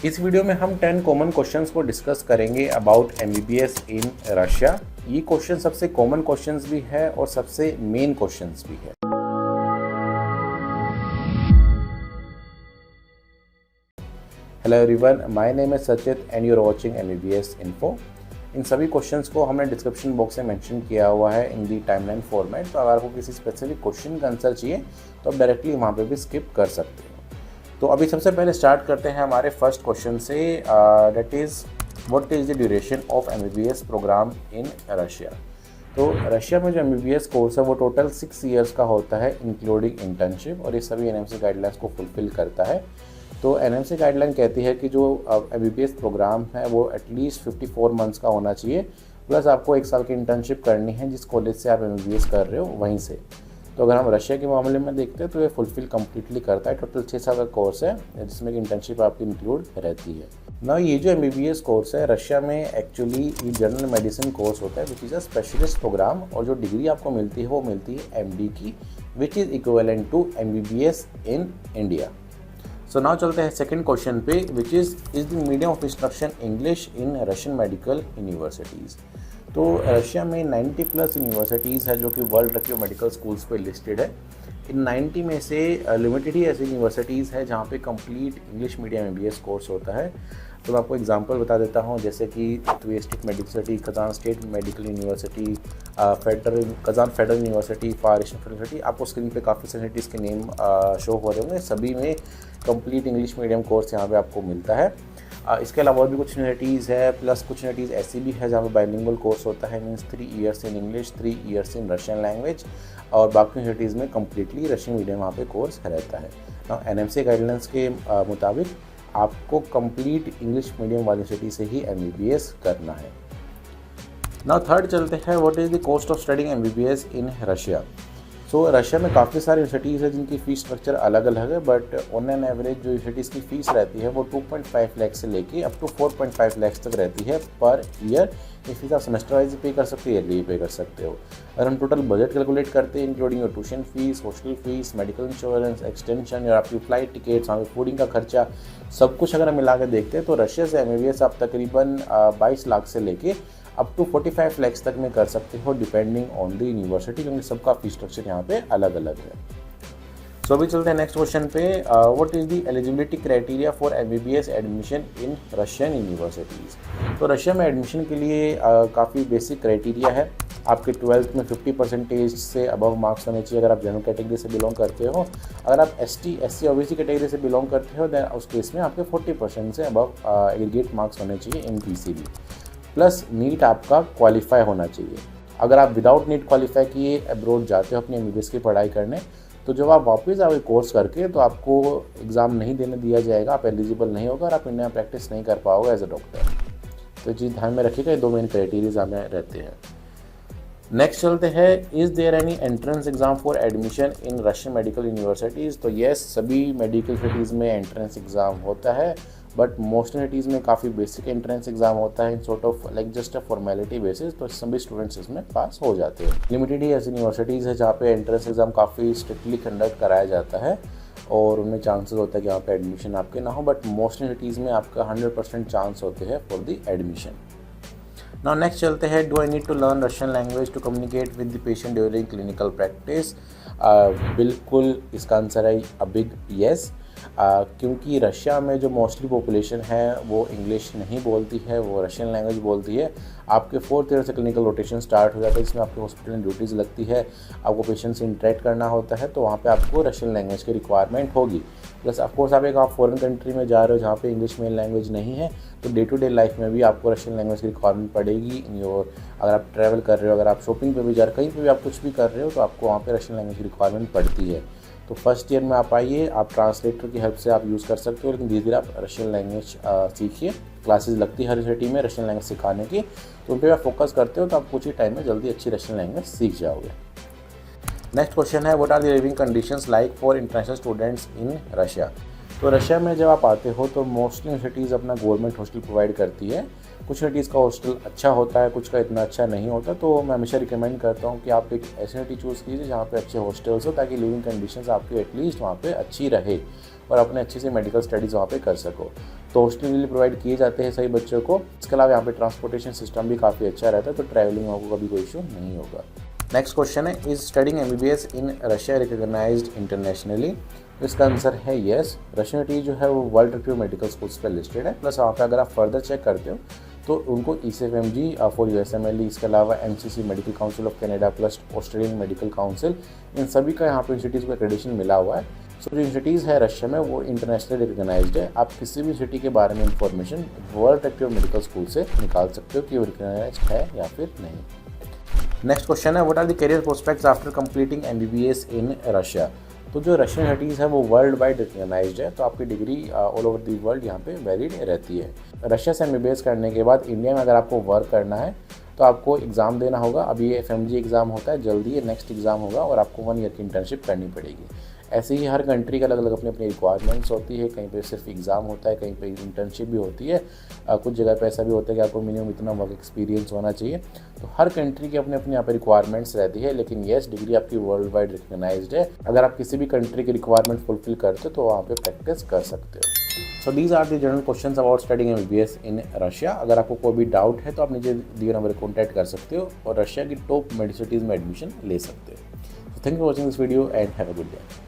इस वीडियो में हम 10 कॉमन क्वेश्चंस को डिस्कस करेंगे अबाउट एमबीबीएस इन रशिया। ये क्वेश्चन सबसे कॉमन क्वेश्चंस भी है और सबसे मेन क्वेश्चंस भी है। Hello everyone, my name is Sachit and you are watching MBBS info. इन सभी क्वेश्चंस को हमने डिस्क्रिप्शन बॉक्स में मेंशन किया हुआ है इन दी टाइमलाइन फॉर्मेट। तो अगर आपको किसी स्पेसिफिक क्वेश्चन का आंसर चाहिए तो आप डायरेक्टली वहाँ पे भी स्किप कर सकते हो। तो अभी सबसे पहले स्टार्ट करते हैं हमारे फर्स्ट क्वेश्चन से, that is what is the duration of MBBS program in Russia. तो रशिया में जो एमबीबीएस कोर्स है वो टोटल 6 ईयर्स का होता है इंक्लूडिंग इंटर्नशिप, और ये सभी एनएमसी गाइडलाइंस को फुलफिल करता है। तो एनएमसी गाइडलाइन कहती है कि जो एमबीबीएस प्रोग्राम है वो एटलीस्ट 54 मंथ्स का होना चाहिए, प्लस आपको 1 साल की इंटर्नशिप करनी है जिस कॉलेज से आप एमबीबीएस कर रहे हो वहीं से। तो अगर हम रशिया के मामले में देखते हैं तो ये फुलफिल कम्प्लीटली करता है। टोटल 6 साल का कोर्स है जिसमें कि इंटर्नशिप आपकी इंक्लूड रहती है ना। ये जो एमबीबीएस कोर्स है रशिया में एक्चुअली ये जनरल मेडिसिन कोर्स होता है which is a specialist program, और जो डिग्री आपको मिलती है वो मिलती है एमडी की, which is equivalent to MBBS in India. So now चलते हैं सेकंड क्वेश्चन पे, which is the medium of instruction English in Russian medical universities. तो रशिया में 90 प्लस यूनिवर्सिटीज़ है जो कि वर्ल्ड रैंक मेडिकल स्कूल्स पे लिस्टेड है। इन 90 में से लिमिटेड ही ऐसी यूनिवर्सिटीज़ है जहाँ पे complete English medium MBBS course होता है। तो मैं आपको एग्जांपल बता देता हूँ, जैसे कि state medical university, Kazan state medical university, Kazan federal university, far eastern university. आपको स्क्रीन पे काफ़ी यूनिवर्सिटीज़ के नेम शो हो रहे होंगे। सभी में कंप्लीट इंग्लिश मीडियम कोर्स यहाँ पे आपको मिलता है। इसके अलावा और भी कुछ यूनिवर्सिटीज़ है, प्लस कुछ यूनिवर्सिटीज़ ऐसी भी है जहाँ पे बाइलिंगुअल कोर्स होता है, means 3 years in English, 3 years in Russian language, और बाकी यूनिवर्सिटीज़ में कम्प्लीटली रशियन मीडियम वहाँ पे कोर्स रहता है। एनएमसी गाइडलाइंस के मुताबिक आपको कंप्लीट इंग्लिश मीडियम वाली यूनिवर्सिटी से ही एमबीबीएस करना है। नाउ थर्ड चलते हैं, what is the cost of studying MBBS in Russia. So Russia में काफ़ी सारी यूनिवर्सिटीज़ है जिनकी फ़ीस स्ट्रक्चर अलग अलग है, बट ऑन एन एवरेज जो यूनिवर्सिटीज़ की फ़ीस रहती है वो 2.5 लाख से लेके अप टू 4.5 लाख तक रहती है पर ईयर। ये फीस आप सेमेस्टर वाइज पे कर सकते हो, ईयरली पे कर सकते हो। अगर हम टोटल बजट कैलकुलेट करते हैं including your tuition fees, hostel fees, medical insurance, extension, या आपकी फ्लाइट टिकट्स, वहाँ फूडिंग का खर्चा, सब कुछ अगर हम मिला के देखते हैं तो रशिया से एमबीबीएस आप तकरीबन 22 लाख से लेके अप टू 45 लाख तक में कर सकते हो डिपेंडिंग ऑन द यूनिवर्सिटी, क्योंकि सबका फीस स्ट्रक्चर यहाँ पे अलग अलग है। सो अभी चलते हैं नेक्स्ट क्वेश्चन पे, what is the eligibility criteria for MBBS admission in Russian universities. तो रशिया में एडमिशन के लिए काफ़ी बेसिक क्राइटेरिया है। आपके 12th में 50% से अबव मार्क्स होने चाहिए अगर आप जनरल कैटेगरी से बिलोंग करते हो। अगर आप एसटी, एससी, ओबीसी कैटेगरी से बिलोंग करते हो देन उस केस में आपके 40% से अबव एग्रीगेट मार्क्स होने चाहिए इन पीसीबी, प्लस नीट आपका क्वालिफाई होना चाहिए। अगर आप विदाउट नीट क्वालिफाई किए अब्रॉड जाते हो अपनी एमबीबीएस की पढ़ाई करने, तो जब आप वापस आओगे कोर्स करके तो आपको एग्ज़ाम नहीं देने दिया जाएगा, आप एलिजिबल नहीं होगा और आप इंडिया में प्रैक्टिस नहीं कर पाओगे एज अ डॉक्टर। तो ये चीज़ ध्यान में रखिएगा, ये 2 मेन क्राइटेरियाज हमें रहते हैं। नेक्स्ट चलते हैं, is there any entrance exam for admission in Russian medical universities. तो येस, सभी मेडिकल यूनिवर्सिटीज़ में एंट्रेंस एग्ज़ाम होता है, बट मोस्ट यूनिवर्सिटीज़ में काफ़ी बेसिक एंट्रेंस एग्जाम होता है in sort of like just a formality basis. तो सभी स्टूडेंट्स इसमें पास हो जाते हैं। लिमिटेड ही ऐसी यूनिवर्सिटीज़ है जहाँ पे एंट्रेंस एग्जाम काफ़ी स्ट्रिक्टली कंडक्ट कराया जाता है और उनमें चांसेस होता है कि यहाँ पे एडमिशन आपके ना हो, बट मोस्ट यूनिवर्सिटीज़ में आपका 100% चांस होते हैं for the admission. Now next चलते हैं, do I need to learn Russian language to communicate with the patient during clinical practice. बिल्कुल इसका आंसर है अ बिग येस, क्योंकि रशिया में जो मोस्टली पॉपुलेशन है वो इंग्लिश नहीं बोलती है, वो रशियन लैंग्वेज बोलती है। आपके 4th ईयर से क्लिनिकल रोटेशन स्टार्ट हो जाता है, जिसमें आपके हॉस्पिटल में ड्यूटीज़ लगती है, आपको पेशेंट से इंटरेक्ट करना होता है, तो वहाँ पे आपको रशियन लैंग्वेज की रिक्वायरमेंट होगी। प्लस ऑफकोर्स आप फॉरेन कंट्री में जा रहे हो जहाँ पे इंग्लिश मेन लैंग्वेज नहीं है, तो डे टू डे लाइफ में भी आपको रशियन लैंग्वेज की रिक्वायरमेंट पड़ेगी इन योर। अगर आप ट्रैवल कर रहे हो, अगर आप शॉपिंग पे भी जा रहे हो, कहीं पे भी आप कुछ भी कर रहे हो तो आपको वहाँ पे रशियन लैंग्वेज की रिक्वायरमेंट पड़ती है। तो फर्स्ट ईयर में आप आइए, आप ट्रांसलेटर की हेल्प से आप यूज़ कर सकते हो, लेकिन धीरे धीरे आप रशियन लैंग्वेज सीखिए। क्लासेस लगती है हर यूनिवर्सिटी में रशियन लैंग्वेज सिखाने की, तो उन पर आप फोकस करते हो तो आप कुछ ही टाइम में जल्दी अच्छी रशियन लैंग्वेज सीख जाओगे। नेक्स्ट क्वेश्चन है, what are the living conditions like for international students in Russia. तो रशिया में जब आप आते हो तो मोस्टली यूनिवर्सिटीज़ अपना गवर्नमेंट हॉस्टल प्रोवाइड करती है। कुछ यूनिवर्सिटीज़ का हॉस्टल अच्छा होता है, कुछ का इतना अच्छा नहीं होता। तो मैं हमेशा रिकमेंड करता हूँ कि आप एक ऐसी यूनिवर्सिटी चूज़ कीजिए जहाँ पे अच्छे हॉस्टल्स हो, ताकि लिविंग कंडीशंस आपकी एटलीस्ट वहाँ पे अच्छी रहे और अपने अच्छे से मेडिकल स्टडीज़ वहाँ पे कर सको। तो हॉस्टल के लिए प्रोवाइड किए जाते हैं सभी बच्चों को। इसके अलावा यहाँ पे ट्रांसपोर्टेशन सिस्टम भी काफ़ी अच्छा रहता है, तो ट्रैवलिंग में आपको कभी कोई इशू नहीं होगा। नेक्स्ट क्वेश्चन है, is studying MBBS in Russia recognized internationally? तो इसका आंसर है येस। रशियन यूनिवर्सिटी जो है वो वर्ल्ड रेप्यूटेड मेडिकल स्कूल्स पर लिस्टेड है। प्लस वहाँ पे अगर आप फर्दर चेक करते हो तो उनको ECFMG फॉर USMLE, इसके अलावा MCC medical council of Canada plus Australian medical council, इन सभी का यहाँ पे यूनिवर्सिटीज़ को एक्रेडिटेशन मिला हुआ है। सो जो यूनिवर्सिटीज़ है रशिया में वो इंटरनेशनली रिकॉग्नाइज्ड है। आप किसी भी सिटी के बारे में information world reputed medical school से निकाल सकते हो कि वो रिकॉग्नाइज्ड है या फिर नहीं। नेक्स्ट क्वेश्चन है, what are the career prospects after completing MBBS in Russia? तो जो रशियन यूनिवर्सिटीज़ है वो वर्ल्ड वाइड रिकॉग्नाइज्ड है, तो आपकी degree all over the world यहाँ पे वैलिड रहती है। रशिया से MBBS करने के बाद इंडिया में अगर आपको वर्क करना है तो आपको एग्ज़ाम देना होगा। अभी ये FMG एग्ज़ाम होता है, जल्दी ये नेक्स्ट एग्ज़ाम होगा और आपको 1 ईयर की इंटर्नशिप करनी पड़ेगी। ऐसे ही हर कंट्री का अलग अलग अपनी अपनी रिक्वायरमेंट्स होती है, कहीं पे सिर्फ एग्ज़ाम होता है, कहीं पे इंटर्नशिप भी होती है, कुछ जगह पे ऐसा भी होता है कि आपको मिनिमम इतना वर्क एक्सपीरियंस होना चाहिए। तो हर कंट्री की अपने अपने यहाँ पे रिक्वायरमेंट्स रहती है, लेकिन येस डिग्री आपकी वर्ल्ड वाइड रिकॉग्नाइज्ड है। अगर आप किसी भी कंट्री की रिक्वायरमेंट फुलफिल करते हो तो वहाँ पे प्रैक्टिस कर सकते हो। So these are the general questions about studying MBBS in Russia. अगर आपको कोई भी डाउट है तो आप नीचे दिए नंबर पर कॉन्टैक्ट कर सकते हो और रशिया की टॉप यूनिवर्सिटीज़ में एडमिशन ले सकते हो। Thank you for watching this video and have a good day.